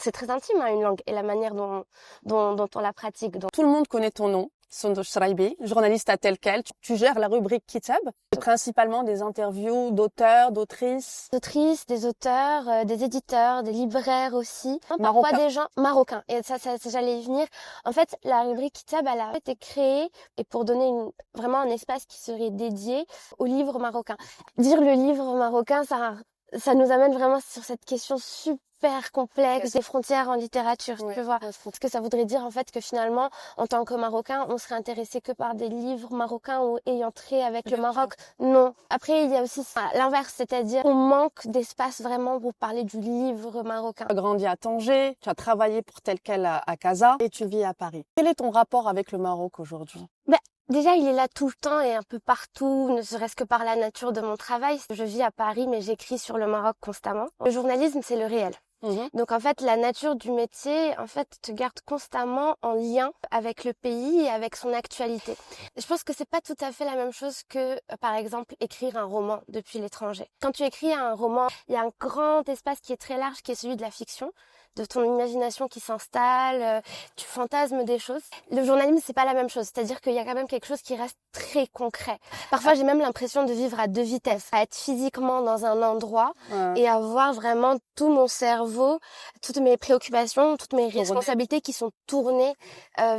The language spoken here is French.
c'est très intime, hein, une langue, et la manière dont on la pratique. Donc, Tout le monde connaît ton nom, Sundosh Shraibi, journaliste à tel quel. Tu gères la rubrique Kitab, principalement des interviews d'auteurs, d'autrices. des autrices, des auteurs, des éditeurs, des libraires aussi. Parfois Marocains. des gens marocains. Et ça j'allais y venir. En fait, la rubrique Kitab, elle a été créée et pour donner vraiment un espace qui serait dédié au livre marocain. Dire le livre marocain, ça nous amène vraiment sur cette question super complexe des frontières en littérature, tu vois. Parce que ça voudrait dire en fait que finalement, en tant que Marocain, on serait intéressé que par des livres marocains ou ayant trait avec le Maroc. Non. Après, il y a aussi l'inverse, c'est-à-dire qu'on manque d'espace vraiment pour parler du livre marocain. Tu as grandi à Tanger, tu as travaillé pour tel quel à Casa et tu vis à Paris. Quel est ton rapport avec le Maroc aujourd'hui? Déjà, il est là tout le temps et un peu partout, ne serait-ce que par la nature de mon travail. Je vis à Paris, mais j'écris sur le Maroc constamment. Le journalisme, c'est le réel. Donc en fait, la nature du métier, en fait, te garde constamment en lien avec le pays et avec son actualité. Je pense que c'est pas tout à fait la même chose que, par exemple, écrire un roman depuis l'étranger. Quand tu écris un roman, il y a un grand espace qui est très large, qui est celui de la fiction, de ton imagination qui s'installe, tu fantasmes des choses. Le journalisme, c'est pas la même chose. C'est-à-dire qu'il y a quand même quelque chose qui reste très concret. Parfois, j'ai même l'impression de vivre à deux vitesses, à être physiquement dans un endroit et à voir vraiment tout mon cerveau, toutes mes préoccupations, toutes mes responsabilités qui sont tournées vers